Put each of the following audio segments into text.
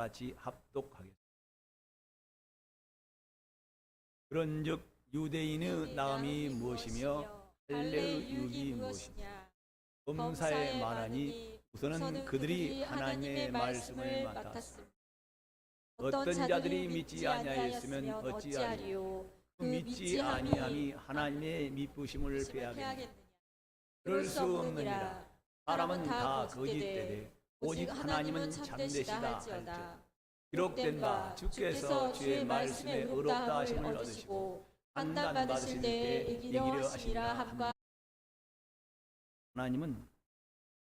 같이 합독하겠습니다. 그런즉 유대인의 나음이 무엇이며 할례의 유익이 무엇이냐. 범사에 말하니 우선은 그들이 하나님의 말씀을 맡았습니다. 어떤 자들이 믿지 아니하였으면 어찌하리요. 그 믿지 아니함이 하나님의 미쁘심을 빼앗겠느냐. 그럴 수 없느니라. 사람은 다 거짓되되 오직 하나님은 참되시다 할지어다. 기록된 바 주께서 주의 말씀에 의롭다 하심을 얻으시고 판단 받으실 때에 이기려 하시리라 함과. 하나님은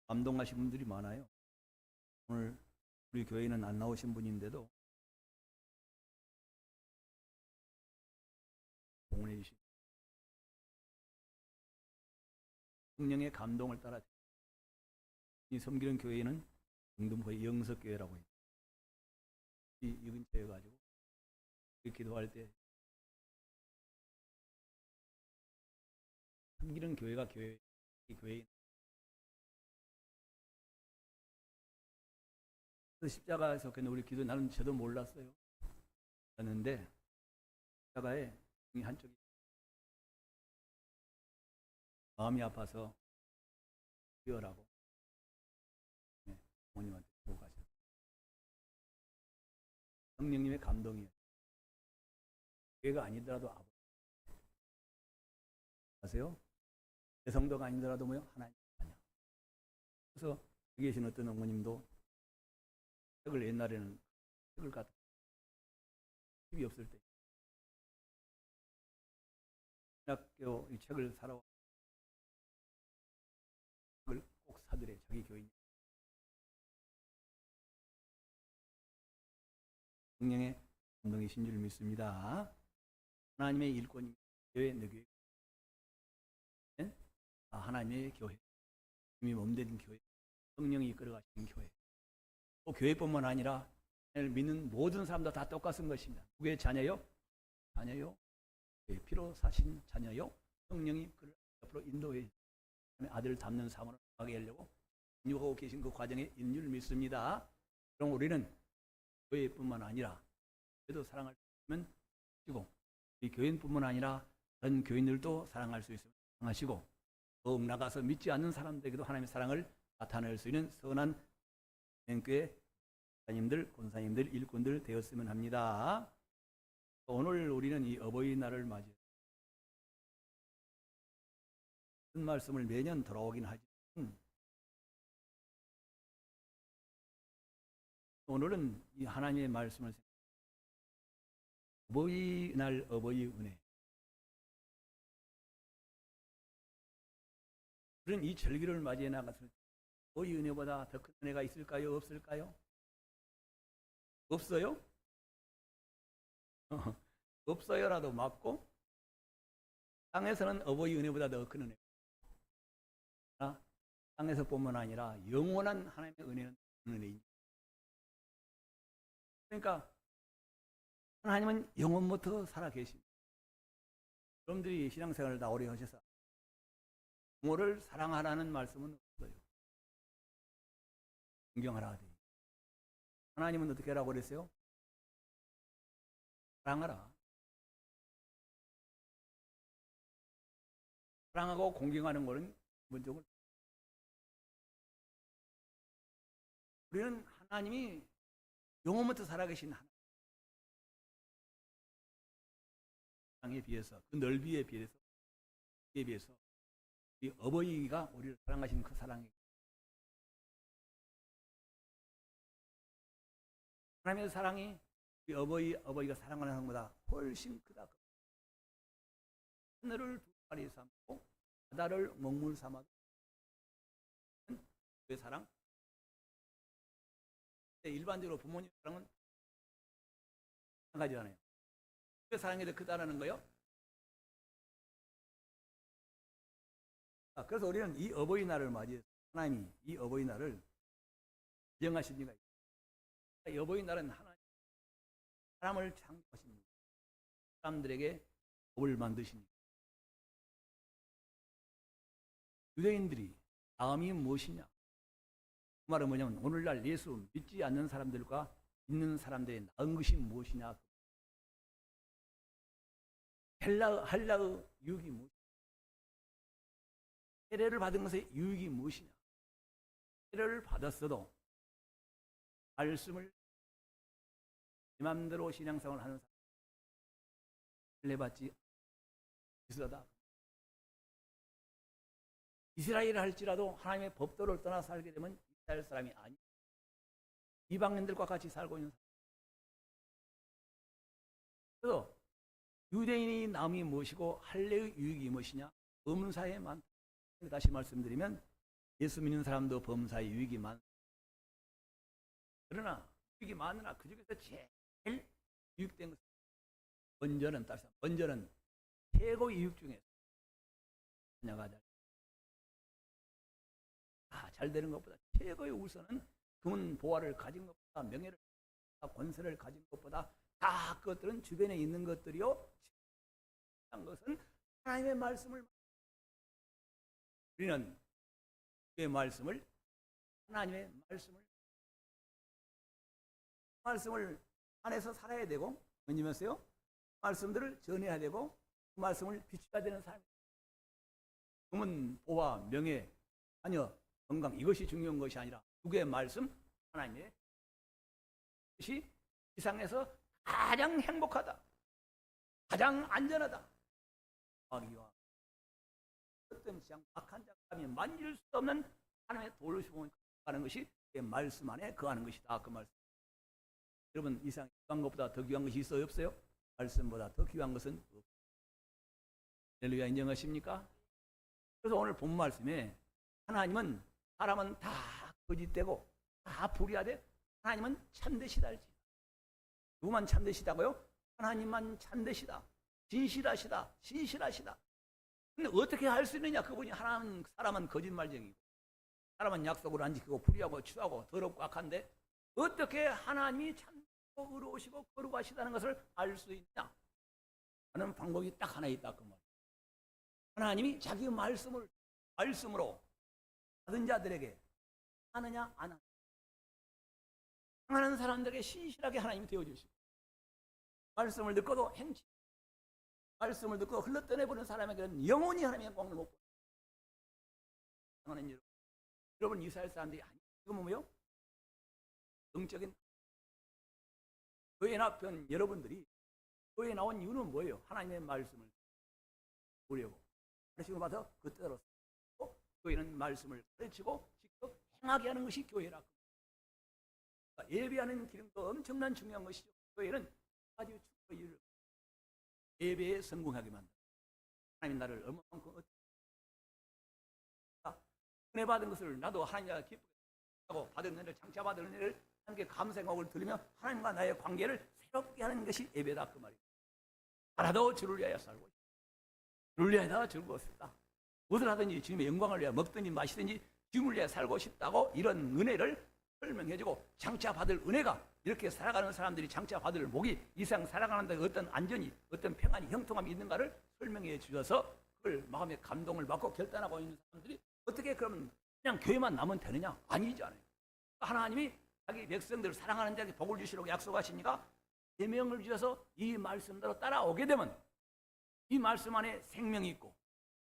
감동하신 분들이 많아요. 오늘 우리 교회는 안 나오신 분인데도 봉헌해 주신 성령의 감동을 따라 이 섬기는 교회는 영등포의 영석교회라고 해요. 이 근처에 가지고 기도할 때 섬기는 교회가 교회인. 십자가에서 우리 기도 나는 저도 몰랐어요. 그랬는데 십자가에 한쪽이 마음이 아파서 뛰어라고 부모님한테 보고 가셨어요. 성령님의 감동이에요. 교회가 아니더라도 아버지 아세요? 내 성도가 아니더라도 뭐요? 하나님 아니야. 그래서 여기 계신 어떤 어머님도 책을 옛날에는 책을 갖다 집이 없을 때 신학교 이 책을 사러 책을 꼭 사들여 자기 교인. 성령의 감동이신 줄 믿습니다. 하나님의 일꾼이 교회 내 교회. 하나님의 교회. 이미 몸된 교회. 성령이 이끌어가시는 교회. 또 교회뿐만 아니라 믿는 모든 사람도 다 똑같은 것입니다. 누구의 자녀요? 자녀요. 피로 사신 자녀요. 성령이 그를 앞으로 인도해 아들 담는 사모를 하게 하려고 인도하고 계신 그 과정에 있는 줄 믿습니다. 그럼 우리는 교회뿐만 아니라 그래도 사랑할 수 있으면 하시고 이 교인뿐만 아니라 다른 교인들도 사랑할 수 있으면 사랑하시고 더욱 나가서 믿지 않는 사람들에게도 하나님의 사랑을 나타낼 수 있는 선한 교회 사님들, 권사님들, 일꾼들 되었으면 합니다. 오늘 우리는 이 어버이날을 맞이해서 큰 말씀을 매년 돌아오긴 하지만 오늘은 이 하나님의 말씀을 어버이날 어버이 은혜. 그런 이 절기를 맞이해 나갔을 때 어버이 은혜보다 더 큰 은혜가 있을까요? 없을까요? 없어요? 없어요라도 맞고 땅에서는 어버이 은혜보다 더 큰 은혜. 땅에서뿐만 아니라 영원한 하나님의 은혜는 은혜입니다. 그러니까 하나님은 영원부터 살아계십니다. 여러분들이 신앙생활을 다 오래 하셔서 부모를 사랑하라는 말씀은 없어요. 존경하라. 하나님은 어떻게 하라고 그랬어요? 사랑하라. 사랑하고 공경하는 것은 기본적으로 우리는 하나님이 영원부터 살아계신 하나님에 비해서 그 넓이에 비해서 이 어버이가 우리를 사랑하시는 그 사랑이 하나님의 사랑이 우리 어버이가 사랑하는 것보다 훨씬 크다. 하늘을 두 마리 삼고 바다를 먹물 삼아도 그 사랑. 일반적으로 부모님 사랑은 한 가지잖아요. 그 사랑이 더 크다라는 거요. 그래서 우리는 이 어버이날을 맞이해서 하나님이 이 어버이날을 지정하신 이가 있습니다. 이 어버이날은 하나님 사람을 창조하신 사람들에게 복을 만드십니다. 유대인들이 다음이 무엇이냐? 그 말은 뭐냐면 오늘날 예수 믿지 않는 사람들과 있는 사람들의 나은 것이 무엇이냐? 헬라의 유익이 무엇이냐? 세례를 받은 것의 유익이 무엇이냐? 세례를 받았어도 말씀을 내 맘대로 신앙생활을 하는 사람, 세례받지 비슷하다. 이스라엘을 할지라도 하나님의 법도를 떠나 살게 되면 이스라엘 사람이 아니, 이방인들과 같이 살고 있는 사람. 그래서 유대인의 남이 무엇이고 할례의 유익이 무엇이냐? 범사에 많다. 다시 말씀드리면 예수 믿는 사람도 범사의 유익이 많다. 그러나 유익이 많으나 그 중에서 제일 유익된 것은 먼저는 최고의 유익 중에 자녀가 잘 되는 것보다 최고의 우선은 금은 보화를 가진 것보다 명예를 권세를 가진 것보다 다 그것들은 주변에 있는 것들이요. 한 것은 하나님의 말씀을 우리는 그의 말씀을 하나님의 말씀을 안에서 살아야 되고 뭐냐면서요? 말씀들을 전해야 되고 그 말씀을 비춰야 되는 삶. 금은 보화, 명예, 자녀, 건강 이것이 중요한 것이 아니라 누구의 말씀? 하나님의 것이 세상에서 가장 행복하다, 가장 안전하다. 마귀와 어떤 시장 악한 자감이 만질 수 없는 하나님의 도를 하는 것이 그 말씀 안에 거하는 것이다. 그 말씀. 여러분 이상 귀한 것보다 더 귀한 것이 있어요? 없어요? 말씀보다 더 귀한 것은 없어요. 할렐루야, 인정하십니까? 그래서 오늘 본 말씀에 하나님은 사람은 다 거짓되고 다 불의하되 하나님은 참되시다. 누구만 참되시다고요? 하나님만 참되시다. 진실하시다. 신실하시다. 근데 어떻게 할 수 있느냐? 그분이 사람은 거짓말쟁이고 사람은 약속을 안 지키고 불의하고 추하고 더럽고 악한데 어떻게 하나님이 참되고 의로우시고 거룩하시다는 것을 알 수 있냐? 하는 방법이 딱 하나 있다. 그 말. 하나님이 자기 말씀으로 받은 자들에게 하느냐 안 하느냐. 행하는 사람들에게 신실하게 하나님이 되어주시고 말씀을 듣고도 행치, 말씀을 듣고 흘러떠내버리는 사람에게는 영원히 하나님의 공을 못 보는 여러분 이스라엘 사람들이 지금은 뭐요? 영적인 교회 나편 여러분들이 교회에 나온 이유는 뭐예요? 하나님의 말씀을 보려고 가르침을 받아 그때로 교회는 말씀을 가르치고 직접 행하게 하는 것이 교회라. 예배하는 기능도 엄청난 중요한 것이죠. 교회는 아주 축복의 예배에 성공하게 만든다. 하나님 나를 얼마만큼 은혜 받은 것을 나도 하나님과 기쁘게 하고 받은 은혜를 장차받은 은혜를 함께 감사하고 들으며 하나님과 나의 관계를 새롭게 하는 것이 예배다. 그 말이에요. 나라도 주를 위하여 살고 주를 위하여 즐거워 싶다. 무엇을 하든지 주님의 영광을 위하여 먹든지 마시든지 주님을 위하여 살고 싶다고 이런 은혜를 설명해주고 장차 받을 은혜가 이렇게 살아가는 사람들이 장차 받을 복이 이상 살아가는 데 어떤 안전이 어떤 평안이 형통함이 있는가를 설명해 주셔서 그걸 마음에 감동을 받고 결단하고 있는 사람들이 어떻게 그럼 그냥 교회만 나면 되느냐? 아니잖아요. 하나님이 자기 백성들을 사랑하는 자에게 복을 주시려고 약속하시니까 계명을 주셔서 이 말씀대로 따라오게 되면 이 말씀 안에 생명이 있고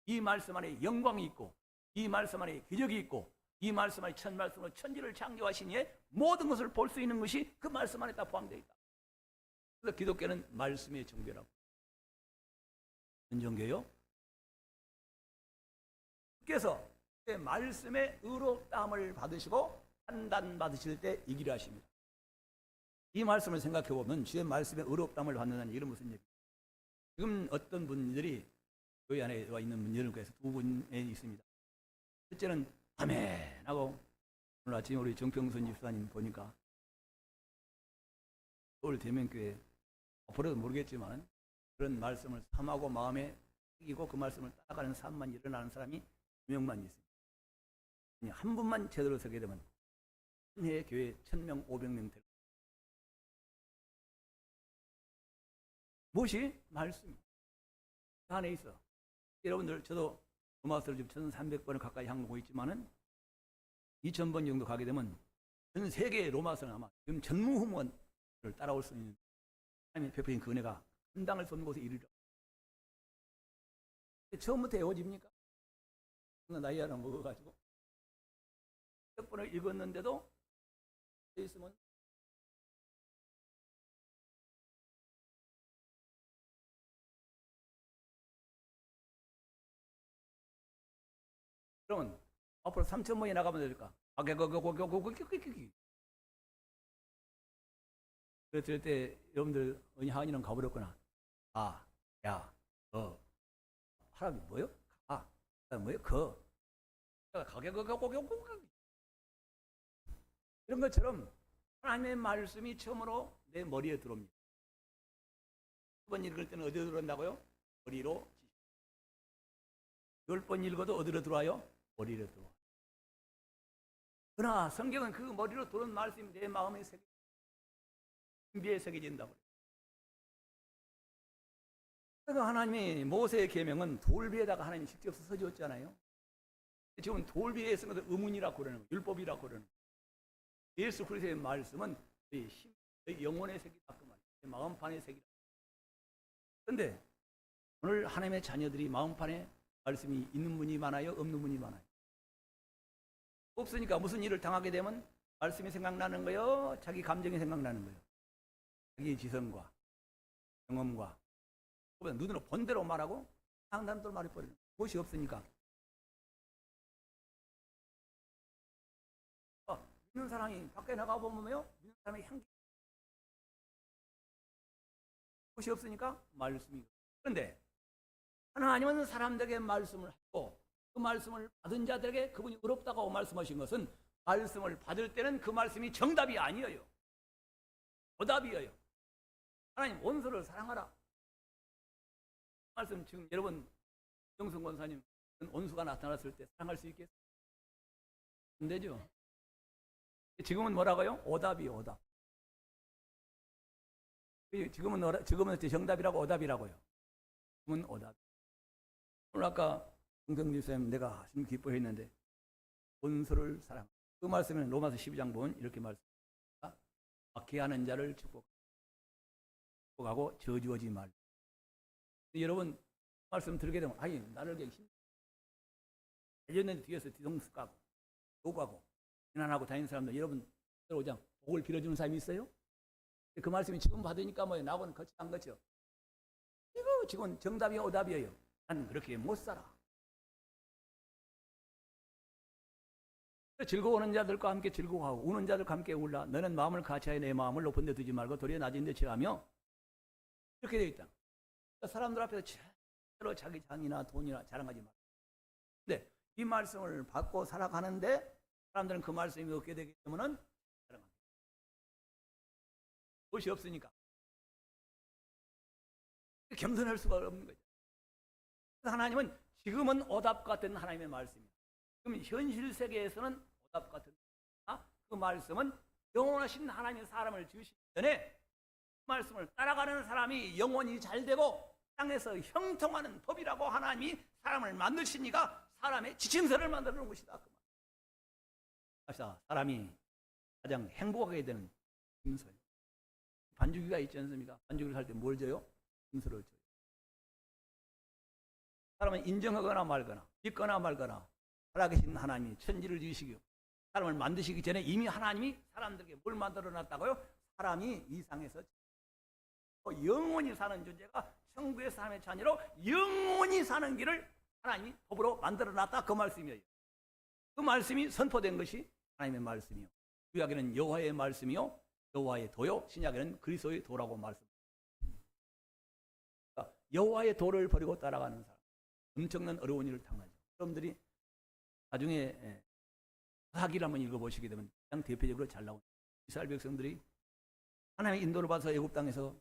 이 말씀 안에 영광이 있고 이 말씀 안에 기적이 있고 이 말씀 안에 천 말씀으로 천지를 창조하시니 모든 것을 볼 수 있는 것이 그 말씀 안에 다 포함되어 있다. 그래서 기독교는 말씀의 종교라고. 어떤 종교요? 그래서 말씀의 의롭다함을 받으시고 판단 받으실 때 이기려 하십니다. 이 말씀을 생각해 보면 주의 말씀의 의롭다함을 받는다는 이런 무슨 얘기입니까? 지금 어떤 분들이 교회 안에 와 있는 분들을 위해서 두 분에 있습니다. 첫째는 아멘 하고 오늘 아침에 우리 정평선 집사님 보니까 서울 대면교회 앞으로도 모르겠지만 그런 말씀을 삼하고 마음에 새기고 그 말씀을 따라가는 삶만 일어나는 사람이 2명만 있습니다. 한 분만 제대로 서게 되면 한 해에 교회 1000명, 500명 될 겁니다. 무엇이? 말씀. 그 안에 있어. 여러분들 저도 로마서를 지금 1300번을 가까이 향하고 있지만은 2000번 정도 가게 되면 전 세계의 로마서는 아마 지금 전무후무한 따라올 수 있는 하나님의 베푸신 그 은혜가 감당할 수 없는 곳에 이르려. 처음부터 애워집니까? 나이 하나 먹어가지고 몇 번을 읽었는데도 있으면 그러면 앞으로 3,000번이 나가면 될까? 그랬을 때 여러분들 하은이는 가버렸구나. 아, 야, 하람이 뭐요? 아, 뭐요? 이런 것처럼 하나님의 말씀이 처음으로 내 머리에 들어옵니다. 한 번 읽을 때는 어디로 들어온다고요? 머리로. 10번 읽어도 어디로 들어와요? 머리로 들어와. 그러나 성경은 그 머리로 들어온 말씀이 내 마음에 신비에 새겨진다고. 그래서 하나님이 모세의 계명은 돌비에다가 하나님이 직접 써주었잖아요. 지금 돌비에 쓴 것을 의문이라고 그러는 거예요. 율법이라고 그러는 거예요. 예수 그리스도의 말씀은 너희 영혼의 색이다 그 말이에요. 마음판의 색이다. 그런데 오늘 하나님의 자녀들이 마음판에 말씀이 있는 분이 많아요? 없는 분이 많아요? 없으니까 무슨 일을 당하게 되면 말씀이 생각나는 거예요? 자기 감정이 생각나는 거예요? 자기 지성과 경험과 눈으로 본 대로 말하고 상담대로 말해버리는 무엇이 없으니까. 믿는 사람이 밖에 나가보면요, 믿는 사람의 향기 무엇이 없으니까 말씀이. 그런데 하나님은 사람들에게 말씀을 하고 그 말씀을 받은 자들에게 그분이 의롭다고 말씀하신 것은 말씀을 받을 때는 그 말씀이 정답이 아니에요. 오답이에요. 하나님 원수를 사랑하라. 말씀 지금 여러분 정승 권사님 원수가 나타났을 때 사랑할 수 있겠어요? 안 되죠. 지금은 뭐라고요? 오답이요, 오답. 지금은 정답이라고 오답이라고요. 지금은 오답. 오늘 아까 정성님 쌤 내가 하시면 기뻐했는데 원수를 사랑. 그 말씀은 로마서 12장 보면 이렇게 말씀합니다. 박해하는 자를 축복하고 저주하지 말라. 여러분 말씀 들게 되면 아니 나를 계신 예전에 뒤에서 뒤통수 까고 욕하고 비난하고 다니는 사람들 여러분 오장 복을 빌어주는 사람이 있어요? 그 말씀이 지금 받으니까 뭐예요? 나하고는 거치 안 거쳐. 이거 지금 정답이야 오답이에요. 난 그렇게 못 살아. 즐거워하는 자들과 함께 즐거워하고 우는 자들과 함께 울라. 너는 마음을 가치하여 내 마음을 높은 데 두지 말고 도리어 낮은 데 취하며 이렇게 되어 있다. 사람들 앞에서 절대로 자기 장이나 돈이나 자랑하지 마. 근데 이 말씀을 받고 살아가는데 사람들은 그 말씀이 없게 되기 때문에 자랑합니다. 무엇이 없으니까 겸손할 수가 없는 거죠. 하나님은 지금은 오답 같은 하나님의 말씀입니다. 지금 현실 세계에서는 오답 같은 그 말씀은 영원하신 하나님의 사람을 지으시기 전에 그 말씀을 따라가는 사람이 영원히 잘되고 땅에서 형통하는 법이라고 하나님이 사람을 만드시니까 사람의 지침서를 만들어 놓은 것이다. 사람이 가장 행복하게 되는 지침서예요. 반주기가 있지 않습니까? 반주기를 할 때 뭘 줘요? 지침서를 줘요. 사람은 인정하거나 말거나 믿거나 말거나 살아계신 하나님이 천지를 지으시고 사람을 만드시기 전에 이미 하나님이 사람들에게 뭘 만들어 놨다고요? 사람이 이 상에서 영원히 사는 존재가 천국의 사람의 자녀로 영원히 사는 길을 하나님이 법으로 만들어 놨다 그 말씀이에요. 그 말씀이 선포된 것이 하나님의 말씀이요. 구약에는 여호와의 말씀이요 여호와의 도요 신약에는 그리스도의 도라고 말씀합니다. 그러니까 여호와의 도를 버리고 따라가는 사람 엄청난 어려운 일을 당하죠. 여러분들이 나중에 사기를 한번 읽어보시게 되면 가장 대표적으로 잘 나오는 이스라엘 백성들이 하나님의 인도를 받아서 애굽 땅에서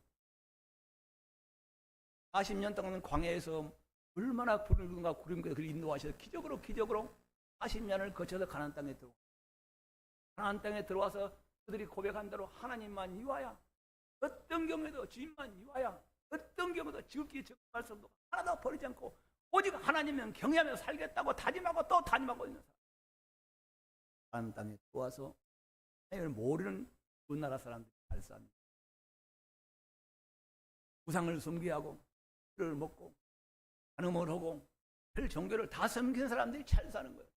40년 동안 광야에서 얼마나 붉은가 구름과 그를 인도하셔서 기적으로 40년을 거쳐서 가나안 땅에 들어와. 가나안 땅에 들어와서 그들이 고백한 대로 하나님만 이와야 어떤 경우에도 주님만 이와야 어떤 경우도 지극히 적은 말씀도 하나도 버리지 않고 오직 하나님은 경외하며 살겠다고 다짐하고 또 다짐하고 있는 사람. 가나안 땅에 들어와서 하나님을 모르는 그 나라 사람들이 잘 삽니다. 우상을 숭배하고 술을 먹고 간음을 하고 별 종교를 다 섬기는 사람들이 잘 사는 거예요.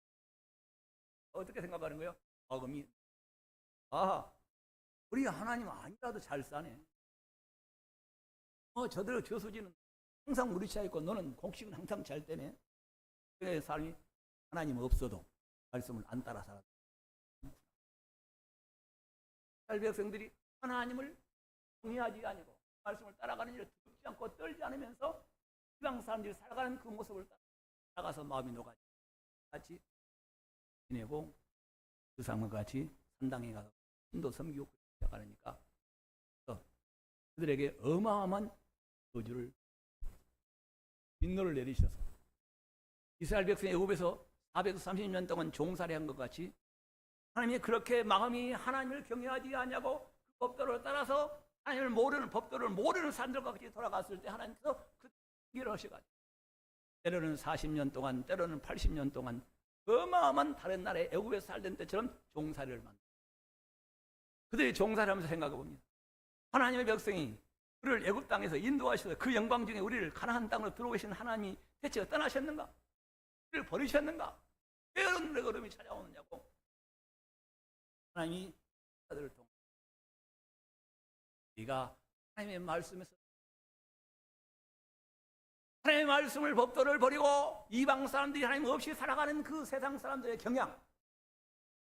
어떻게 생각하는 거예요? 어금이 우리 하나님 아니라도 잘 사네. 저들 저수지는 항상 물이 차 있고 너는 곡식은 항상 잘 떼네. 그래 사람이 하나님 없어도 말씀을 안 따라 살아. 이스라엘 백성들이 하나님을 경외하지 아니고 말씀을 따라가는 일을 두렵지 않고 떨지 않으면서 이방 사람들이 살아가는 그 모습을 따라가서 마음이 녹아지 같이 지내고 그 상황과 같이 산당에 가서 신도 섬기고 시작하니까 그들에게 어마어마한 저주를 빈노를 내리셔서 이스라엘 백성이 애굽에서 430년 동안 종살이한 것 같이 하나님이 그렇게 마음이 하나님을 경외하지 않냐고 그 법도를 따라서 하나님을 모르는 법도를 모르는 사람들과 같이 돌아갔을 때 하나님께서 그 일을 하셔가지고 때로는 40년 동안 때로는 80년 동안 어마어마한 다른 나라에 애굽에서 살던 때처럼 종살이를 만들었어요. 그들이 종살이하면서 생각해 봅니다. 하나님의 백성이 우리를 애굽 땅에서 인도하셔서 그 영광 중에 우리를 가나안 땅으로 들어오신 하나님이 대체 떠나셨는가? 우리를 버리셨는가? 왜 이런 어려움이 찾아오느냐고 하나님이 그들을 통해 우리가 하나님의 말씀에서 하나님의 말씀을 법도를 버리고 이방 사람들이 하나님 없이 살아가는 그 세상 사람들의 경향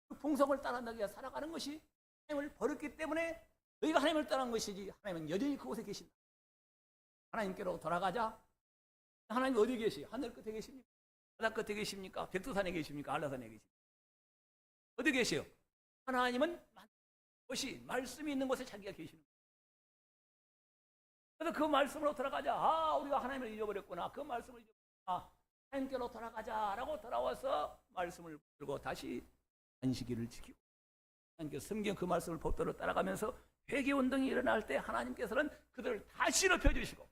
그 풍속을 따라가게 살아가는 것이 하나님을 버렸기 때문에 너희가 하나님을 떠난 것이지 하나님은 여전히 그곳에 계신다. 하나님께로 돌아가자. 하나님 어디 계시? 하늘 끝에 계십니까? 바다 끝에 계십니까? 백두산에 계십니까? 한라산에 계십니까? 어디 계세요? 하나님은 것이 말씀이 있는 곳에 자기가 계시는 거예요. 그래서 그 말씀으로 돌아가자. 우리가 하나님을 잊어버렸구나. 그 말씀을 잊어버렸구나. 하나님께로 돌아가자라고 돌아와서 말씀을 들고 다시 안식일을 지키고 하나님께서 성경 그 말씀을 법도로 따라가면서 회개운동이 일어날 때 하나님께서는 그들을 다시 높여주시고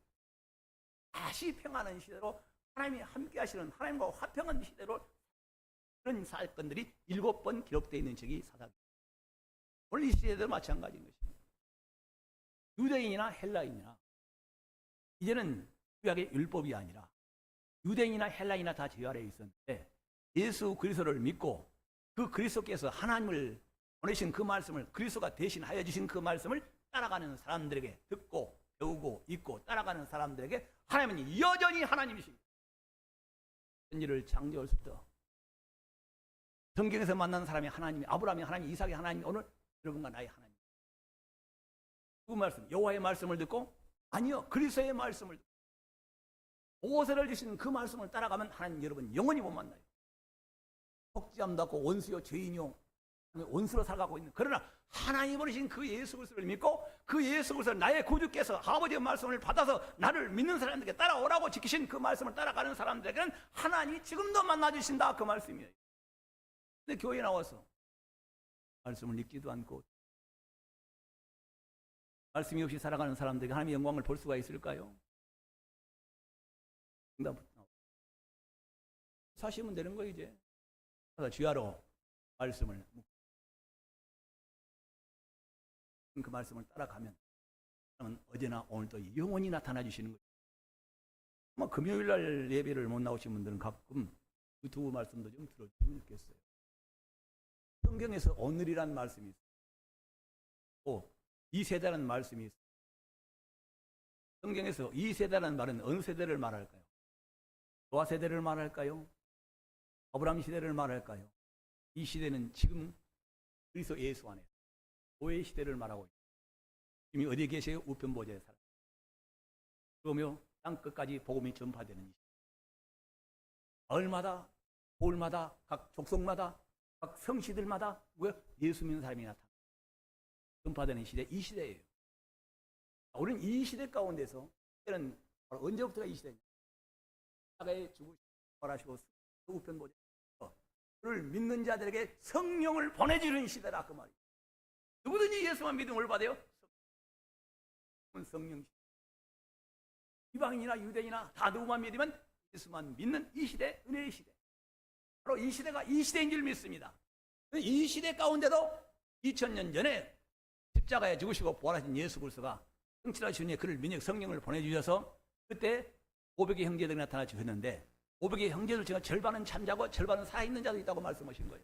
다시 평안한 시대로 하나님이 함께 하시는 하나님과 화평한 시대로 그런 사건들이 7번 기록되어 있는 적이 사사기입니다. 오늘 이 시대도 마찬가지인 것입니다. 유대인이나 헬라인이나 이제는 구약의 율법이 아니라 유대인이나 헬라인이나 다 죄 아래에 있었는데 예수 그리스도를 믿고 그 그리스도께서 하나님을 보내신 그 말씀을 그리스도가 대신하여 주신 그 말씀을 따라가는 사람들에게 듣고 배우고 읽고 따라가는 사람들에게 하나님은 여전히 하나님이십니다. 천지를 창조할 수부터 성경에서 만난 사람이 하나님이 아브라함이 하나님, 이삭이 하나님, 오늘 여러분과 나의 하나님. 그 말씀, 여호와의 말씀을 듣고 아니요 그리스도의 말씀을 듣고 보호세를 주신 그 말씀을 따라가면 하나님 여러분 영원히 못 만나요. 속죄함도 받고 원수요 죄인이요 원수로 살아가고 있는 그러나 하나님 보내신 그 예수 그리스도를 믿고 그 예수 그리스도 나의 구주께서 아버지의 말씀을 받아서 나를 믿는 사람들에게 따라오라고 지키신 그 말씀을 따라가는 사람들에게는 하나님이 지금도 만나주신다 그 말씀이에요. 근데 교회에 나와서 말씀을 읽지도 않고 말씀이 없이 살아가는 사람들에게 하나님의 영광을 볼 수가 있을까요? 응답 사시면 되는 거 이제 주야로 말씀을 그 말씀을 따라가면 어제나 오늘도 영원히 나타나 주시는 거예요. 금요일날 예배를 못 나오신 분들은 가끔 그 두 말씀도 좀 들어주시면 좋겠어요. 성경에서 오늘이란 말씀이 있어요. 또 이 세대라는 말씀이 있어요. 성경에서 이 세대라는 말은 어느 세대를 말할까요? 노아 세대를 말할까요? 아브라함 시대를 말할까요? 이 시대는 지금 그리스도 예수 안에 교회의 시대를 말하고 있습니다. 이미 어디에 계세요? 우편보좌에 살아. 그러며 땅 끝까지 복음이 전파되는 이 시대. 마을마다, 고을마다, 각 족속마다, 각 성시들마다 예수 믿는 사람이 나타나 전파되는 시대, 이 시대예요. 우리는 이 시대 가운데서 때는 언제부터가 이 시대냐? 사가에 죽으시고 부활하시고 우편보좌 그를 믿는 자들에게 성령을 보내주는 시대라 그 말이에요. 누구든지 예수만 믿음을 받아요. 성령 이방인이나 유대인이나 다 누구만 믿으면 예수만 믿는 이 시대, 은혜의 시대. 바로 이 시대가 이 시대인 줄 믿습니다. 이 시대 가운데도 2000년 전에 십자가에 죽으시고 부활하신 예수 그리스도가 성취하신 후에 그를 민혁 성령을 보내주셔서 그때 500의 형제들이 나타나 주셨는데 500의 형제들 중에 절반은 잠자고 절반은 살아있는 자도 있다고 말씀하신 거예요.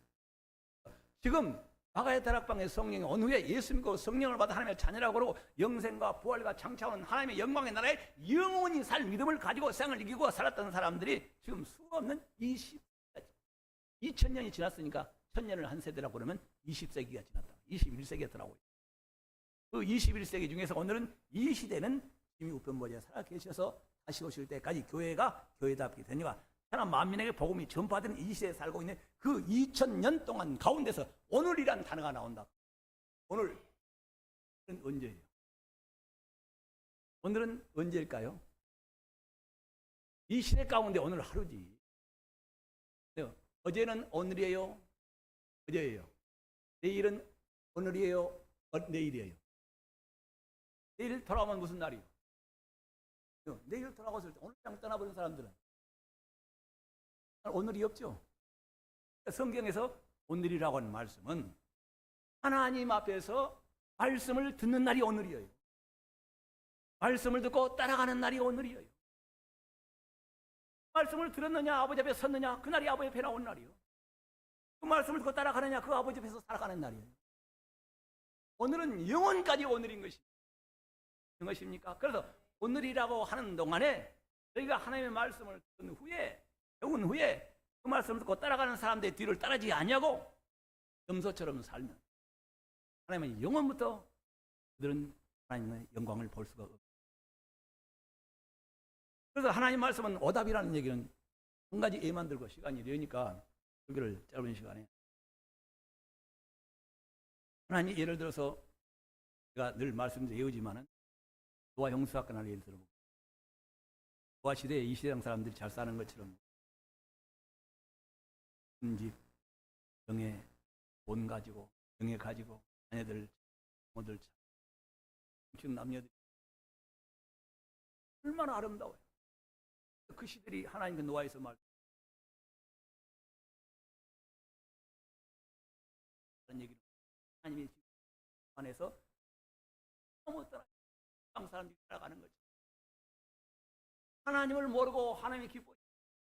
지금 마가의 다락방의 성령이 온 후에 예수 믿고 성령을 받아 하나님의 자녀라고 그러고 영생과 부활과 장차오는 하나님의 영광의 나라에 영원히 살 믿음을 가지고 세상을 이기고 살았던 사람들이 지금 수없는 2000년이 지났으니까 1000년을 한 세대라고 그러면 20세기가 지났다. 21세기였더라고요. 그 21세기 중에서 오늘은 이 시대는 이미 우편버지에 살아 계셔서 다시 오실 때까지 교회가 교회답게 되니까 하나님 만민에게 복음이 전파되는 이 시대에 살고 있는 그 2000년 동안 가운데서 오늘이란 단어가 나온다. 오늘은 언제예요? 오늘은 언제일까요? 이 시대 가운데 오늘 하루지. 어제는 오늘이에요? 어제예요. 내일은 오늘이에요? 내일이에요. 내일 돌아오면 무슨 날이에요? 내일 돌아왔을 때 오늘 그냥 떠나버린 사람들은 오늘이 없죠. 성경에서 오늘이라고 하는 말씀은 하나님 앞에서 말씀을 듣는 날이 오늘이에요. 말씀을 듣고 따라가는 날이 오늘이에요. 말씀을 들었느냐 아버지 앞에 섰느냐 그날이 아버지 앞에 나온 날이에요. 그 말씀을 듣고 따라가느냐 그 아버지 앞에서 살아가는 날이에요. 오늘은 영원까지 오늘인 것입니까? 그래서 오늘이라고 하는 동안에 저희가 하나님의 말씀을 듣는 후에 배운 후에 그 말씀을 듣고 따라가는 사람들의 뒤를 따르지 아니하고 염소처럼 살면 하나님은 영원부터 그들은 하나님의 영광을 볼 수가 없어요. 그래서 하나님 말씀은 오답이라는 얘기는 한 가지 예만 들고 시간이 되니까 여기를 짧은 시간에 하나님 예를 들어서 제가 늘 말씀드리지만은 노아 홍수사건을 예를 들어보고 노아 시대에 이 세상 사람들이 잘 사는 것처럼 집, 명예, 돈 가지고 명예 가지고 자녀들, 부모들 지금 남녀들이 얼마나 아름다워요. 그 시들이 하나님 그 노아에서 말 그런 얘기를 하나님이 안에서 너무 떠나 사람들이 살아가는 거죠. 하나님을 모르고 하나님이 기뻐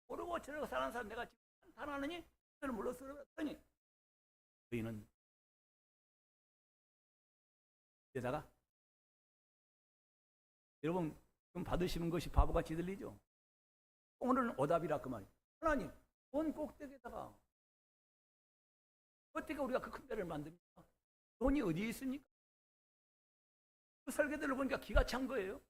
모르고 저러고 사는 사람 내가 지금 한탄하느니 그를 물러서더니 저희는 게다가 여러분 지금 받으시는 것이 바보같이 들리죠? 오늘은 오답이라 그 말이에요. 하나님 돈 꼭대기에다가 어떻게 우리가 그 큰 배를 만듭니까? 돈이 어디에 있습니까? 그 설계들을 보니까 기가 찬 거예요.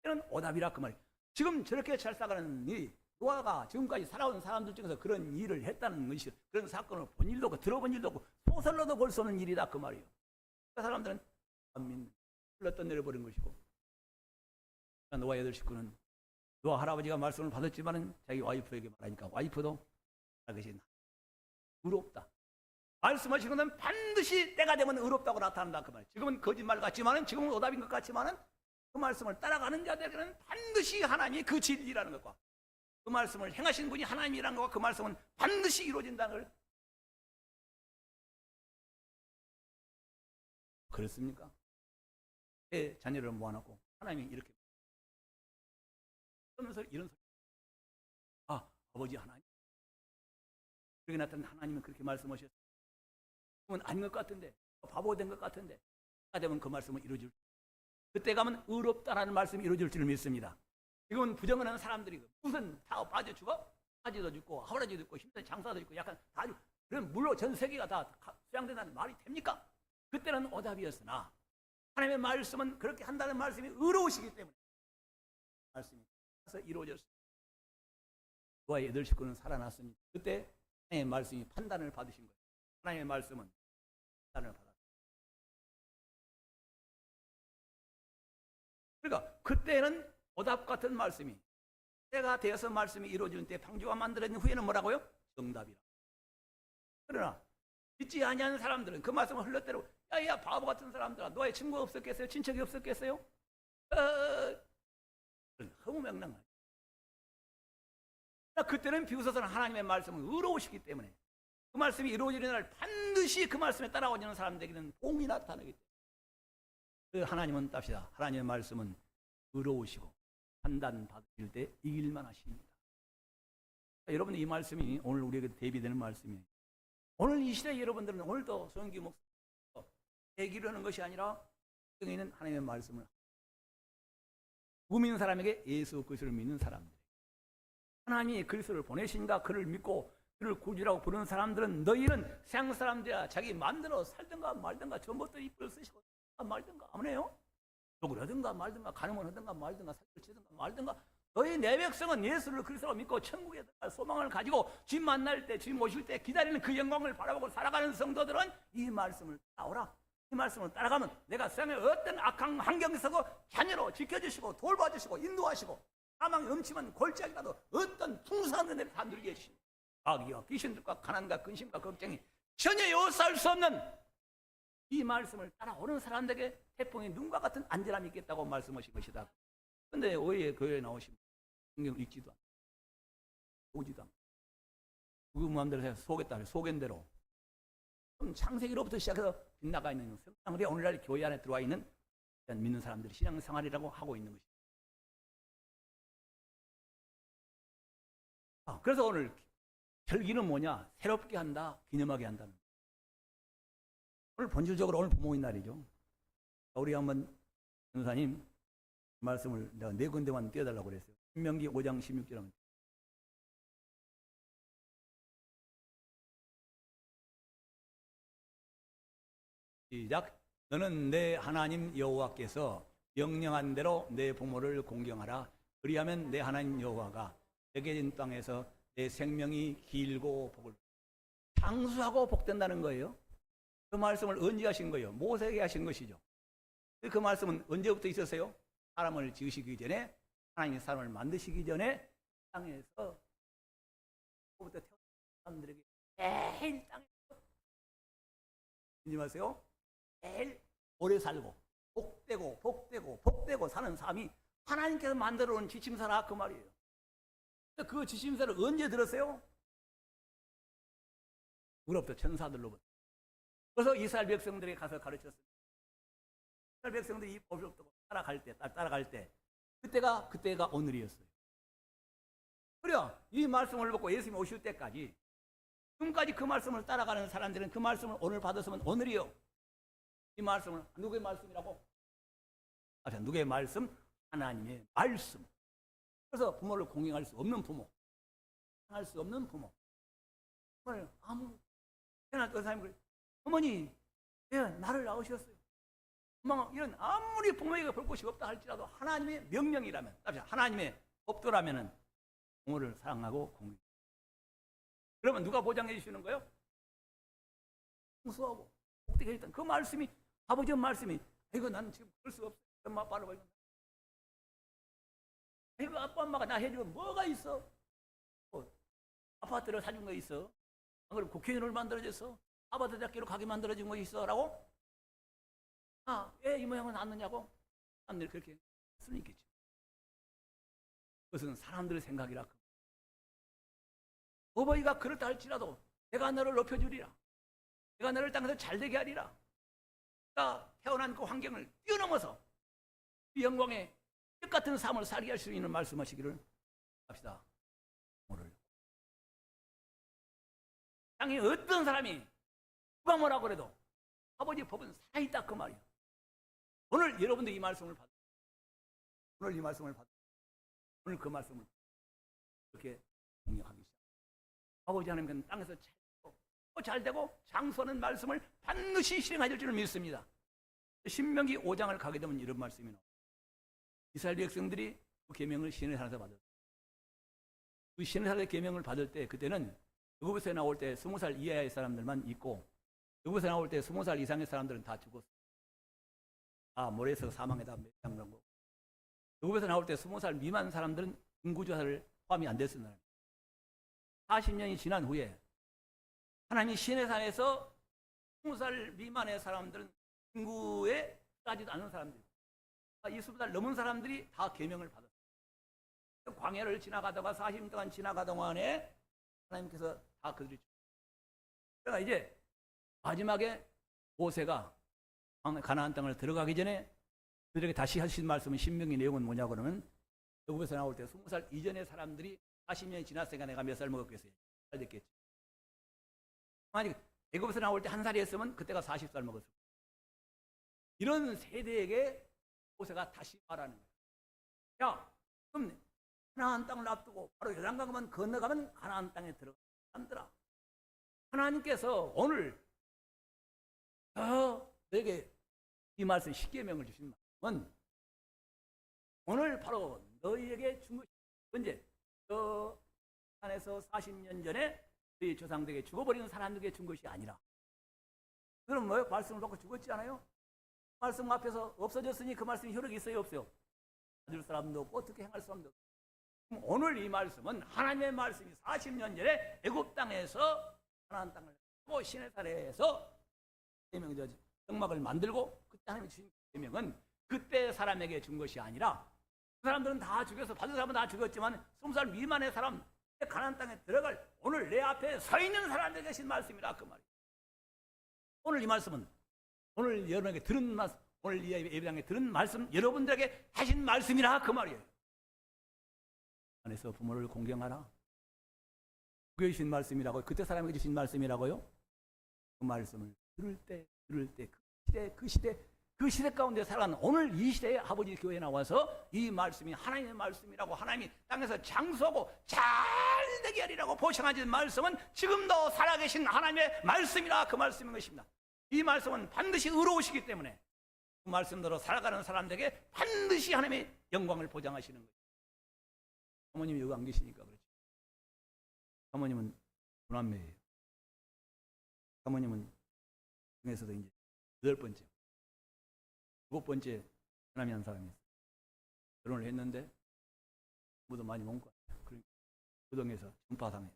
이런 오답이라 그 말이에요. 지금 저렇게 잘 살아가는 이 노아가 지금까지 살아온 사람들 중에서 그런 일을 했다는 것이 그런 사건을 본 일도 없고 들어본 일도 없고 소설로도 볼 수 없는 일이다 그 말이에요. 그 사람들은 안 믿는 흘렀던 내려버린 것이고 노아 8식구는 노아 할아버지가 말씀을 받았지만은 자기 와이프에게 말하니까 와이프도 그것이 의롭다. 말씀하신 것은 반드시 때가 되면 의롭다고 나타난다 그 말이에요. 지금은 거짓말 같지만은 지금은 오답인 것 같지만은 그 말씀을 따라가는 자들에게는 반드시 하나님이 그 진리라는 것과 그 말씀을 행하신 분이 하나님이라는 것과 그 말씀은 반드시 이루어진다는 걸 그렇습니까? 내 자녀를 모아놓고 하나님이 이렇게 그러면서 이런 소리 아버지 하나님 그렇게 나타난 하나님은 그렇게 말씀하셨어요. 그건 아닌 것 같은데 바보 된 것 같은데 때가 되면 그 말씀을 이루어질 그때 가면 의롭다라는 말씀이 이루어질 줄 믿습니다. 지금은 부정하는 사람들이 무슨 다 빠져 죽어? 빠지도 죽고 하울아지도 죽고 힘든 장사도 죽고 약간 다 죽고 그럼 물론 전 세계가 다 수양된다는 말이 됩니까? 그때는 오답이었으나 하나님의 말씀은 그렇게 한다는 말씀이 의로우시기 때문에 말씀이 이루어졌습니다. 노아의 8식구는 살아났습니다. 그때 하나님의 말씀이 판단을 받으신 거예요. 하나님의 말씀은 판단을 받았습니다. 그러니까 그때는 오답 같은 말씀이 때가 되어서 말씀이 이루어지는 때 방주가 만들어진 후에는 뭐라고요? 정답이라. 그러나 믿지 아니하는 사람들은 그 말씀을 흘러때리고 야야 바보 같은 사람들아 너의 친구가 없었겠어요? 친척이 없었겠어요? 허무맹랑하죠. 그때는 비웃어서는 하나님의 말씀은 의로우시기 때문에 그 말씀이 이루어지는 날 반드시 그 말씀에 따라오는 사람들에게는 복이 나타나기 때문에 그 하나님은 답시다. 하나님의 말씀은 의로우시고 판단 받으실 때 이길만 하십니다. 여러분, 이 말씀이 오늘 우리에게 대비되는 말씀이에요. 오늘 이 시대에 여러분들은 오늘도 손기 목사 얘기를 하는 것이 아니라 성경에 있는 하나님의 말씀을 믿는 사람에게 예수 그리스도를 믿는 사람들, 하나님이 그리스도를 보내신가 그를 믿고 그를 구주라고 부르는 사람들은 너희는 세상 사람들이야 자기 마음대로 살든가 말든가 전부터 입을 쓰시고 말든가 아무네요. 욕을 하든가 말든가 간음을 하든가 말든가 사기를 치든가 말든가 너희 내 백성은 예수를 그리스도로 믿고 천국에 들어갈 소망을 가지고 주님 만날 때 주님 오실 때 기다리는 그 영광을 바라보고 살아가는 성도들은 이 말씀을 따오라. 이 말씀을 따라가면 내가 세상의 어떤 악한 환경에서도 자녀로 지켜주시고 돌봐주시고 인도하시고 사망의 음침한 골짜기라도 어떤 풍성한 은혜를 다 누리게 해주시고 악이와 귀신들과 가난과 근심과 걱정이 전혀 요사할 수 없는 이 말씀을 따라오는 사람들에게 태풍의 눈과 같은 안전함이 있겠다고 말씀하신 것이다. 그런데 오해 교회에 나오시면 성경을 읽지도 않고 보지도 않고 그 마음대로 해서 속였다 속인 대로 창세기로부터 시작해서 빗나가 있는 성장들이 오늘날 교회 안에 들어와 있는 믿는 사람들이 신앙생활이라고 하고 있는 것입니다. 그래서 오늘 절기는 뭐냐? 새롭게 한다, 기념하게 한다는 거예요. 오늘 본질적으로 오늘 부모의 날이죠. 우리 한번 전사님 말씀을 내가 네 군데만 띄워달라고 그랬어요. 신명기 5장 16절은 시작. 너는 내 하나님 여호와께서 명령한 대로 내 부모를 공경하라. 그리하면 내 하나님 여호와가 내게 준 땅에서 내 생명이 길고 복을 장수하고 복된다는 거예요. 그 말씀을 언제 하신 거예요? 모세에게 하신 것이죠. 그 말씀은 언제부터 있었어요? 사람을 지으시기 전에 하나님이 사람을 만드시기 전에 땅에서 그부터 태어난 사람들에게 매일 땅에서 잊지 마세요. 매일 오래 살고 복되고 복되고 복되고 사는 삶이 하나님께서 만들어 놓은 지침사라 그 말이에요. 그 지침사를 언제 들었어요? 누구로부터? 천사들로부터. 그래서 이스라엘 백성들에게 가서 가르쳤습니다. 이스라엘 백성들이 이 법을 따라갈 때 그때가 오늘이었어요. 그래요. 이 말씀을 받고 예수님이 오실 때까지 지금까지 그 말씀을 따라가는 사람들은 그 말씀을 오늘 받았으면 오늘이요. 이 말씀을 누구의 말씀이라고? 누구의 말씀? 하나님의 말씀. 그래서 부모를 공경할 수 없는 부모, 할 수 없는 부모. 정말 아무 태어날 때 사람이 그래. 어머니, 나를 낳으셨어요. 엄마, 이런 아무리 부모에게 볼 것이 없다 할지라도 하나님의 명령이라면, 하나님의 법도라면은 부모를 사랑하고 공경. 그러면 누가 보장해 주시는 거예요? 풍수하고 복되게 해줬던 그 말씀이 아버지의 말씀이 이거 난 지금 그럴 수 없어. 엄마 아빠를 보이면 이거 아빠 엄마가 나 해주면 뭐가 있어? 아파트를 사준 거 있어? 안 그러면 국회의원을 만들어줬어? 아파트 대학교로 가게 만들어준 거 있어? 라고? 왜 이 모양은 낳느냐고? 사람들이 그렇게 할 수는 있겠죠. 그것은 사람들의 생각이라. 어버이가 그렇다 할지라도 내가 너를 높여주리라. 내가 너를 땅에서 잘되게 하리라. 내가 태어난 그 환경을 뛰어넘어서 이 영광의 똑같은 삶을 살게 할 수 있는 말씀하시기를 합시다. 오늘 땅에 어떤 사람이 누가 뭐라고 그래도 아버지 법은 살아있다 그 말이에요. 오늘 여러분들 이 말씀을 받으 오늘 이 말씀을 받으 오늘 그 말씀을 그렇게 공격하기 시작. 아버지 하나님께는 땅에서 잘되고 장수하는 말씀을 반드시 실행하실 줄을 믿습니다. 신명기 5장을 가게 되면 이런 말씀이 나옵니다. 이스라엘 백성들이 그 계명을 시내산에서 받았어요. 그 시내산의 계명을 받을 때 그때는 애굽에서 나올 때 20살 이하의 사람들만 있고 애굽에서 나올 때 20살 이상의 사람들은 다 죽었어요. 모래에서 사망에다 매장한 거고 애굽에서 나올 때 20살 미만 사람들은 인구조사를 포함이 안 됐습니다. 40년이 지난 후에 하나님이 시내산에서 20살 미만의 사람들은 인구에 따지도 않은 사람들 20살 넘은 사람들이 다 계명을 받았어요. 광야를 지나가다가 40년 동안 지나가던 동안에 하나님께서 다 그들이 그러니까 이제 마지막에 모세가 가나안 땅을 들어가기 전에 그들에게 다시 하신 말씀은 신명기 내용은 뭐냐 그러면 애굽에서 나올 때 20살 이전의 사람들이 40년이 지났으니까 내가 몇 살 먹었겠어요? 살 됐겠죠. 만약 애굽에서 나올 때 한 살이었으면 그때가 40살 먹었을 거예요. 이런 세대에게 모세가 다시 말하는 거예요. 야, 그럼 가나안 땅을 앞두고 바로 요단강만 건너가면 가나안 땅에 들어가. 사람들아, 하나님께서 오늘 너에게 이 말씀 십계명을 주신 말씀은 오늘 바로 너희에게 준 것이 언제? 저 산에서 40년 전에 너희 조상들에게 죽어버리는 사람들에게 준 것이 아니라 그럼 뭐예요? 말씀을 놓고 죽었지 않아요? 말씀 앞에서 없어졌으니 그 말씀이 효력이 있어요? 없어요? 받을 사람도 없고 어떻게 행할 사람도 없고. 그럼 오늘 이 말씀은 하나님의 말씀이 40년 전에 애굽 땅에서 가나안 땅을 하고 시내산에서 성막을 만들고 그때 하나님이 주신 계명은 그때 사람에게 준 것이 아니라 그 사람들은 다 죽여서 받은 사람은 다 죽었지만 20살 미만의 사람 가나안 땅에 들어갈 오늘 내 앞에 서 있는 사람들에게 하신 말씀이라 그 말이에요. 오늘 이 말씀은 오늘 여러분에게 들은 말씀, 오늘 이 예배당에 들은 말씀, 여러분들에게 하신 말씀이라 그 말이에요. 안에서 부모를 공경하라. 그게 주신 말씀이라고요. 그때 사람에게 주신 말씀이라고요. 그 말씀을 들을 때 그 시대 가운데 살아가는 오늘 이 시대에 아버지 교회에 나와서 이 말씀이 하나님의 말씀이라고 하나님이 땅에서 장수하고 잘되게 하리라고 보장하신 말씀은 지금도 살아계신 하나님의 말씀이라 그 말씀인 것입니다. 이 말씀은 반드시 의로우시기 때문에 그 말씀대로 살아가는 사람들에게 반드시 하나님의 영광을 보장하시는 거예요. 사모님이 여기 안 계시니까 그렇죠. 사모님은 구남매예요. 사모님은 중에서도 이제 8번째, 7번째 하나님 한 사람이었어요. 결혼을 했는데 무도 많이 먹은 것 같아요. 그러니까 부동에서 전파상에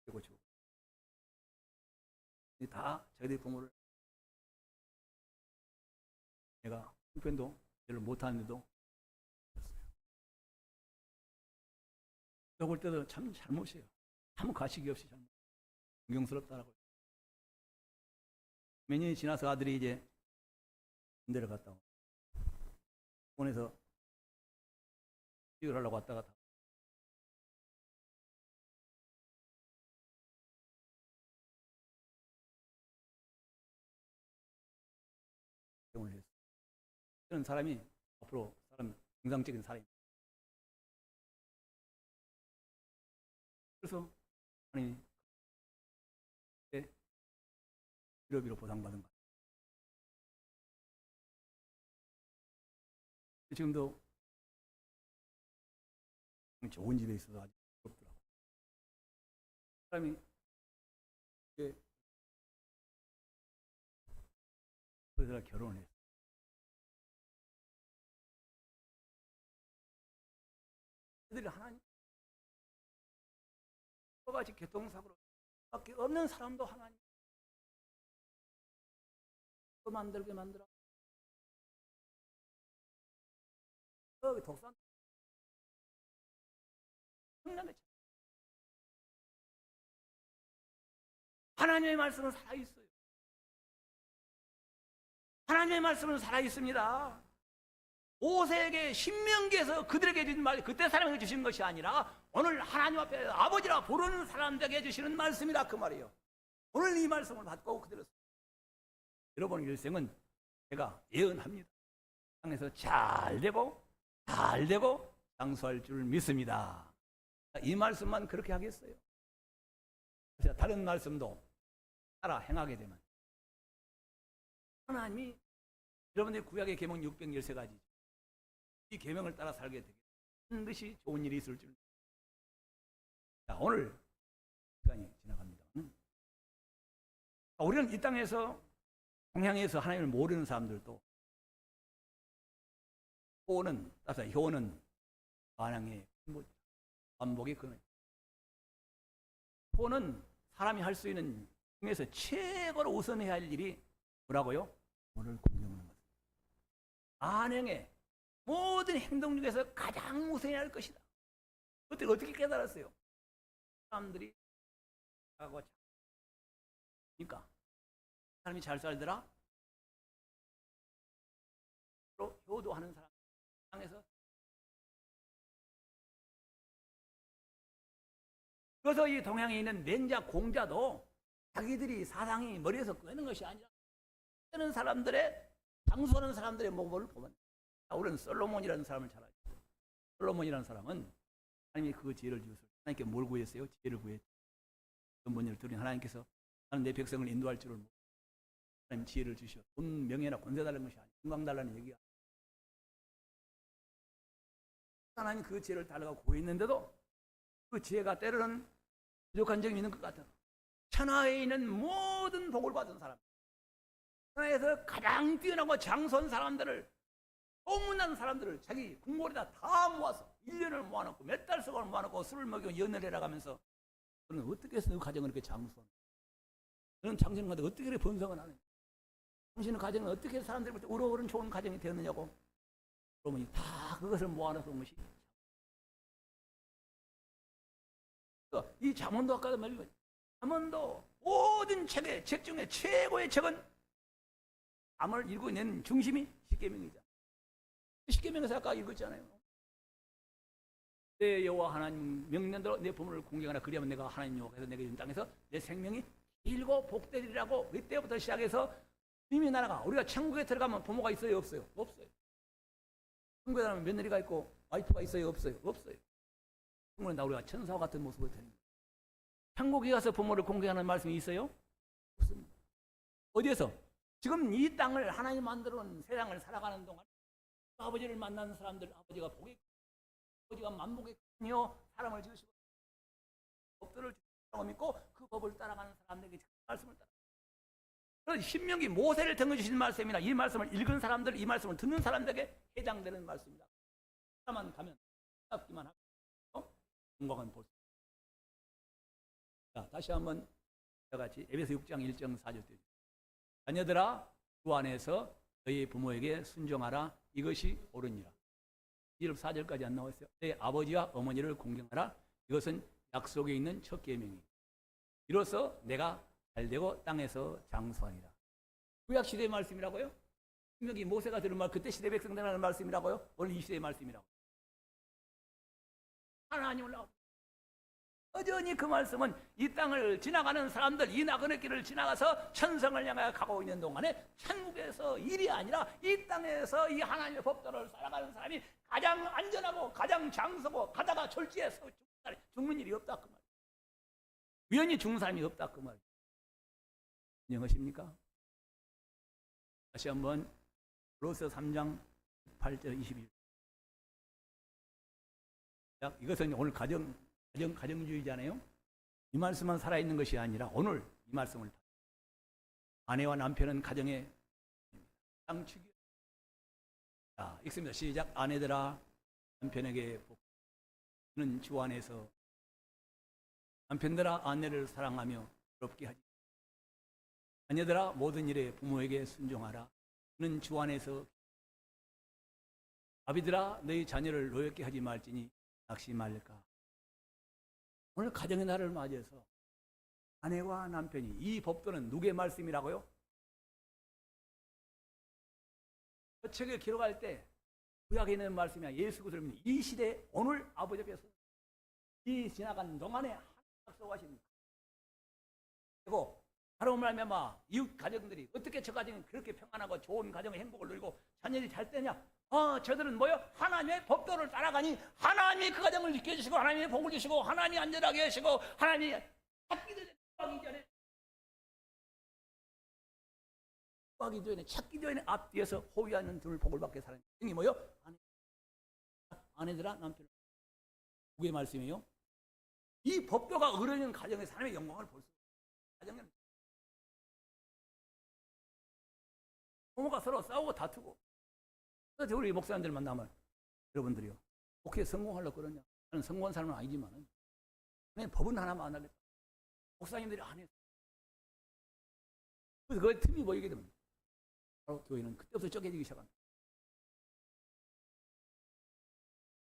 되고 죽고 다 저희들 부모를 내가 형편도 별로 못하는데도 볼 때도 참 잘못이에요. 아무 가식이 없이 잘못. 존경스럽다라고. 몇 년이 지나서 아들이 이제 군대를 갔다 오고 일본에서 이직을 하려고 왔다 갔다 경험을 했어요. 그런 사람이 앞으로 사람 정상적인 사람이 그래서 아니 위로비로 보상받은 것 같아요. 지금도 좋은 집에 있어서 아주 부럽더라고요. 사람이 그래서 결혼을 했어요. 그들이 하나님 똑같이 교통사고로 밖에 없는 사람도 하나님 또 만들게 만들어. 여기 독산 하나님의 말씀은 살아있어요. 하나님의 말씀은 살아있습니다. 모세에게 신명기에서 그들에게 주신 말, 그때 사람에게 주신 것이 아니라 오늘 하나님 앞에 아버지라 부르는 사람들에게 주시는 말씀이라 그 말이에요. 오늘 이 말씀을 받고 그대로 여러분 일생은 제가 예언합니다. 땅에서 잘 되고 장수할 줄 믿습니다. 이 말씀만 그렇게 하겠어요. 다른 말씀도 따라 행하게 되면 하나님이 여러분들의 구약의 계명 613가지 이 계명을 따라 살게 되게 반드시 좋은 일이 있을 줄. 자, 오늘 시간이 지나갑니다. 우리는 이 땅에서 동양에서 하나님을 모르는 사람들도 효는 반항의 반복의 근원. 효는 사람이 할 수 있는 중에서 최고로 우선해야 할 일이 뭐라고요? 너를 공경하는 것. 반항의 모든 행동 중에서 가장 우선해야 할 것이다. 그때 어떻게 깨달았어요? 사람들이 하고 그러니까 사람이 잘 살더라. 효도하는 사람 땅에서 그래서 이 동양에 있는 맹자 공자도 자기들이 사상이 머리에서 끄는 것이 아니라 끄는 사람들의 장수하는 사람들의 모범을 보면 우리는 솔로몬이라는 사람을 잘 알죠. 솔로몬이라는 사람은 하나님이 그 지혜를 주셨어요. 하나님께 뭘 구했어요? 지혜를 구했죠. 어떤 분을 들으니 하나님께서 나는 내 백성을 인도할 줄을 모르고 하나님 지혜를 주시오. 돈, 명예나 권세 달라는 것이 아니에요. 건강 달라는 얘기가 하나님 그 지혜를 달라고 구했는데도 그 지혜가 때로는 부족한 점이 있는 것 같아요. 천하에 있는 모든 복을 받은 사람, 천하에서 가장 뛰어나고 장수한 사람들을, 소문난 사람들을 자기 궁궐에다 다 모아서 1년을 모아놓고 몇 달 동안 모아놓고 술을 먹이고 연애를 해라가면서 그는 어떻게 해서 그 가정을 이렇게 장수하는 거야? 너는 당신은 어떻게 그렇게 번성을 하느냐? 당신의 가정은 어떻게 해서 사람들이 볼 때 우러우른 좋은 가정이 되었느냐고? 그러면 다 그것을 모아놓은 것이 이 잠언도 아까도 말했죠. 잠언도 모든 책의 책 중에 최고의 책은 잠언을 읽고 있는 중심이 십계명이죠. 십계명에서 아까 읽었잖아요. 내 여호와 하나님 명령대로 내 부모를 공경하라. 그리하면 내가 하나님 여호와께서 내게 준 땅에서 내 생명이 길고 복되리라고. 이때부터 시작해서 주님의 나라가, 우리가 천국에 들어가면 부모가 있어요, 없어요? 없어요. 천국에 들어가면 며느리가 있고 와이프가 있어요, 없어요? 없어요. 천국은 다 우리가 천사와 같은 모습을 되는 거예요. 천국에 가서 부모를 공경하는 말씀이 있어요? 없습니다. 어디에서? 지금 이 땅을 하나님 만들어 놓은 세상을 살아가는 동안 아버지를 만나는 사람들, 아버지가 복이, 아버지가 만복의 며 사람을 지으시고 법들을 주시고 믿고 그 법을 따라가는 사람들에게 말씀을 따라. 그래서 신명기 모세를 통해 주신 말씀이나 이 말씀을 읽은 사람들, 이 말씀을 듣는 사람들에게 해당되는 말씀입니다. 하나만 가면 따기만 하고 건강한 볼 수. 자, 다시 한번 같이 에베소 6장 1절 4절 때 자녀들아 주 안에서 너희 부모에게 순종하라. 이것이 옳으니라. 4절까지 안 나왔어요. 내 아버지와 어머니를 공경하라. 이것은 약속에 있는 첫 계명이에요. 이로써 내가 잘되고 땅에서 장수하니라. 구약 시대의 말씀이라고요? 신명기 모세가 들은 말, 그때 시대 백성들 하는 말씀이라고요? 오늘 이 시대의 말씀이라고. 하나님을 나오고 여전히 그 말씀은 이 땅을 지나가는 사람들, 이 나그네 길을 지나가서 천성을 향해 가고 있는 동안에 천국에서 일이 아니라 이 땅에서 이 하나님의 법도를 살아가는 사람이 가장 안전하고 가장 장수고 가다가 졸지에서 죽는 일이 없다 그 말이에요. 우연히 죽는 사람이 없다 그 말이에요. 인정하십니까? 다시 한번 로서 3장 8절 21절. 이것은 오늘 가정주의잖아요. 이 말씀만 살아있는 것이 아니라 오늘 이 말씀을 아내와 남편은 가정의 땅축이. 자, 읽습니다. 시작. 아내들아 남편에게 복는 주 안에서 남편들아 아내를 사랑하며 부럽게 하지. 자녀들아 모든 일에 부모에게 순종하라. 는 주 안에서. 아비들아 너희 자녀를 노엽게 하지 말지니 낙심 말까. 오늘 가정의 날을 맞이해서 아내와 남편이, 이 법도는 누구의 말씀이라고요? 그 책을 기록할 때 구약에 있는 말씀이야. 예수 그리스도는 이 시대에 오늘 아버지께서 이 지나간 동안에 약속하신 그리고 바로 말미암아 이웃 가정들이 어떻게 저 가정이 그렇게 평안하고 좋은 가정의 행복을 누리고 자녀들이 잘 되냐? 저들은 뭐요? 하나님의 법도를 따라가니 하나님이 그 가정을 지켜주시고 하나님의 복을 주시고 하나님이 안전하게 하시고 하나님이 찾기 전에 찾기 전에 앞뒤에서 호위하는 둘 복을 받게 사는 이 뭐요? 아내들아 남편. 누구의 말씀이에요? 이 법도가 어른인 가정의 사람의 영광을 볼 수 있어요. 가정은 부모가 서로 싸우고 다투고. 그래서 우리 목사님들 만나면 여러분들이요, 어떻게 성공하려고 그러냐? 나는 성공한 사람은 아니지만 그냥 법은 하나만 안 하겠다. 목사님들이 안 해요. 그래서 그 틈이 보이게 됩니다. 바로 교회는 그때부터 쪼개지기 시작합니다.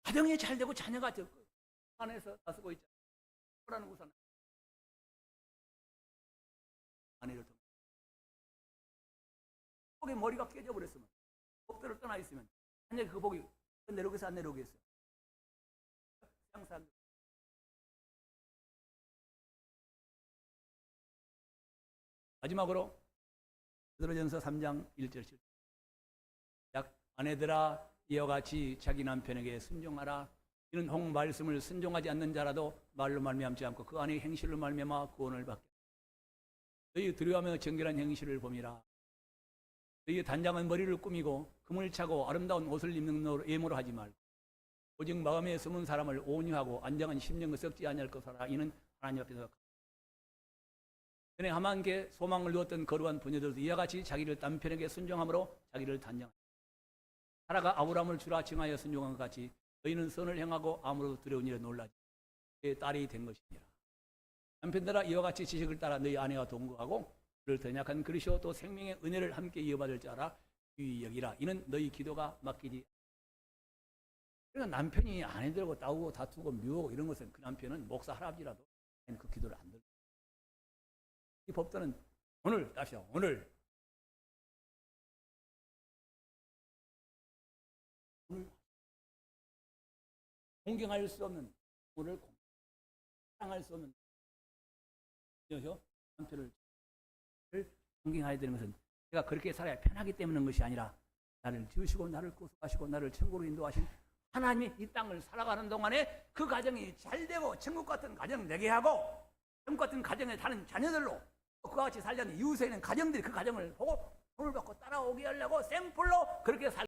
가정이 잘 되고 자녀가 적고 안에서 다 쓰고 있잖아요. 라는 우산 아내를 통해 속에 머리가 깨져버렸으면 법대로 떠나 있으면 만약에 그 복이 내려오겠어, 안 내려오겠어? 세상 마지막으로 베드로전서 3장 1절 7절. 약 아내들아 이와 같이 자기 남편에게 순종하라. 이는 혹 말씀을 순종하지 않는 자라도 말로 말미암지 않고 그 안에 행실로 말미암아 구원을 받게. 너희 두려워하며 정결한 행실을 봄이라. 너희 단장한 머리를 꾸미고 금을 차고 아름다운 옷을 입는 예모로 하지 말고 오직 마음에 숨은 사람을 온유하고 안정한 심령을 썩지 아니할 것이라. 이는 하나님 앞에서 전에 하만께 소망을 두었던 거룩한 부녀들도 이와 같이 자기를 남편에게 순종함으로 자기를 단장하라. 사라가 아브라함을 주라 칭하여 순종한 것 같이 너희는 선을 행하고 아무도 두려운 일에 놀라지 그의 딸이 된 것이니라. 남편들아 이와 같이 지식을 따라 너희 아내와 동거하고 그를 더 약한 그리스도 또 생명의 은혜를 함께 이어받을 줄 알아 귀히 여기라. 이는 너희 기도가 맡기지. 그러니까 남편이 아내들하고 싸우고 다투고 미워하고 이런 것은 그 남편은 목사 할아버지라도 그 기도를 안 들고. 이 법도는 오늘 답시다. 오늘 공경할 수 없는 오늘 사랑할 수 없는 남편을 공경해야 되는 것은 제가 그렇게 살아야 편하기 때문인 것이 아니라 나를 지으시고 나를 구속하시고 나를 천국으로 인도하신 하나님이 이 땅을 살아가는 동안에 그 가정이 잘되고 천국 같은 가정 되게 하고 천국 같은 가정에 사는 자녀들로 그와 같이 살려는 이웃에 있는 가정들이 그 가정을 보고 돈을 받고 따라오게 하려고 생풀로 그렇게 살